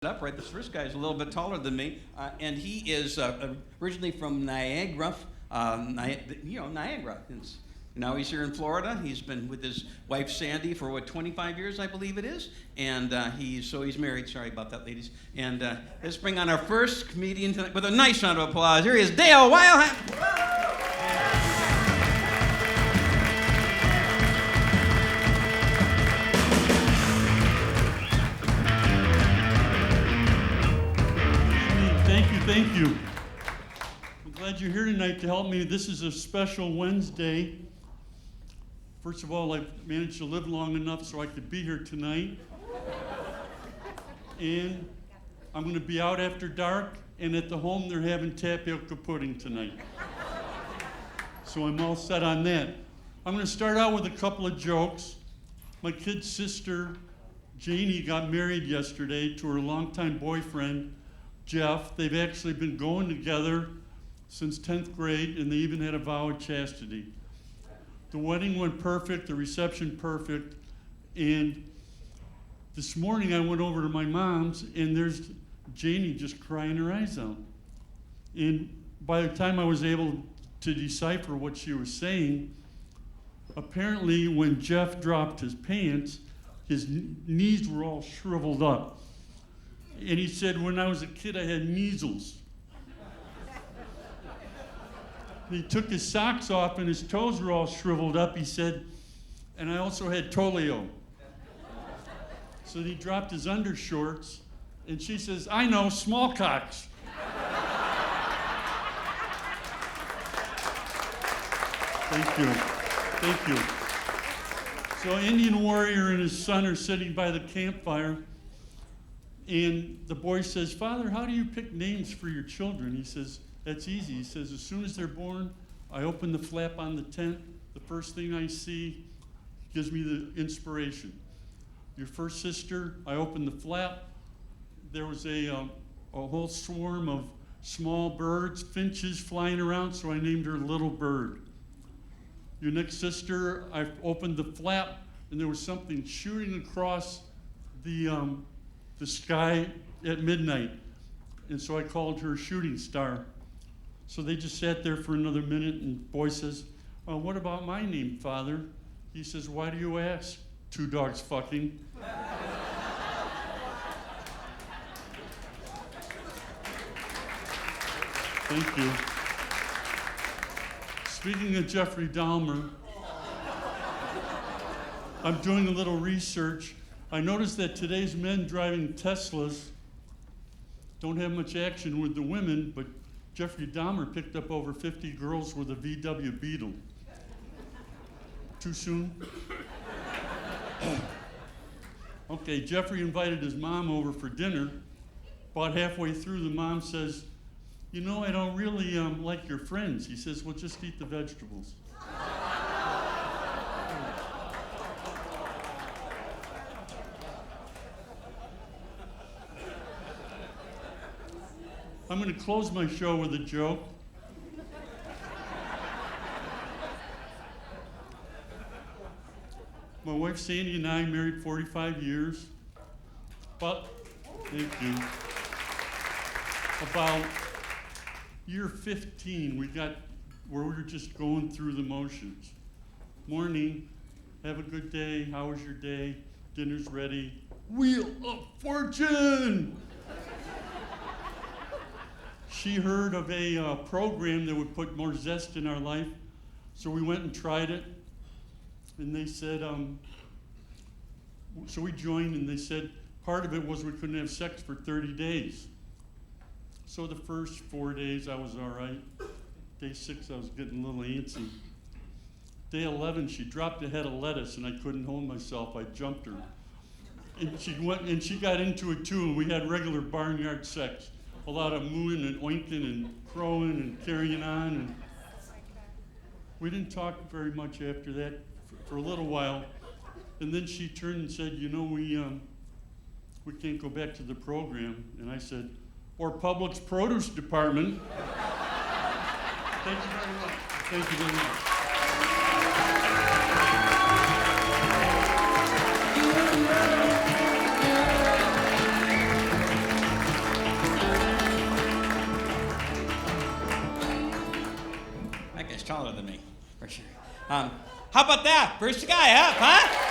Up right. This first guy is a little bit taller than me, and he is originally from Niagara, Niagara. Now he's here in Florida. He's been with his wife Sandy for 25 years, I believe it is, and he's married. Sorry about that, ladies. And let's bring on our first comedian tonight with a nice round of applause. Here he is, Dale Wildhat. Thank you. I'm glad you're here tonight to help me. This is a special Wednesday. First of all, I've managed to live long enough so I could be here tonight. And I'm going to be out after dark, and at the home they're having tapioca pudding tonight. So I'm all set on that. I'm going to start out with a couple of jokes. My kid's sister, Janie, got married yesterday to her longtime boyfriend, Jeff. They've actually been going together since 10th grade, and they even had a vow of chastity. The wedding went perfect, the reception perfect, and this morning I went over to my mom's, and there's Janie just crying her eyes out. And by the time I was able to decipher what she was saying, apparently when Jeff dropped his pants, his knees were all shriveled up. And he said, when I was a kid, I had measles. He took his socks off and his toes were all shriveled up, he said, and I also had polio. So he dropped his undershorts, and she says, I know, smallcocks. Thank you. So Indian Warrior and his son are sitting by the campfire. And the boy says, Father, how do you pick names for your children? He says, that's easy. He says, as soon as they're born, I open the flap on the tent. The first thing I see gives me the inspiration. Your first sister, I opened the flap. There was a whole swarm of small birds, finches flying around, so I named her Little Bird. Your next sister, I opened the flap, and there was something shooting across the sky at midnight, and so I called her Shooting Star. So they just sat there for another minute, and boy says, what about my name, Father? He says, why do you ask? Two dogs fucking. Thank you. Speaking of Jeffrey Dahmer, I'm doing a little research. I noticed that today's men driving Teslas don't have much action with the women, but Jeffrey Dahmer picked up over 50 girls with a VW Beetle. Too soon? Okay, Jeffrey invited his mom over for dinner. About halfway through, the mom says, you know, I don't really like your friends. He says, well, just eat the vegetables. I'm going to close my show with a joke. My wife Sandy and I married 45 years. Thank you. About year 15, we got where we were just going through the motions. Morning, have a good day, how was your day? Dinner's ready. Wheel of Fortune! She heard of a program that would put more zest in our life, so we went and tried it. And they said, so we joined, and they said part of it was we couldn't have sex for 30 days. So the first 4 days I was all right. Day 6 I was getting a little antsy. Day 11 she dropped a head of lettuce and I couldn't hold myself. I jumped her. And she went and she got into it too, and we had regular barnyard sex. A lot of mooing and oinking and crowing and carrying on. And we didn't talk very much after that for a little while. And then she turned and said, you know, we can't go back to the program. And I said, or Publix Produce Department. Thank you very much. Thank you very much. taller than me, for sure. How about that? Bruce the guy up, huh?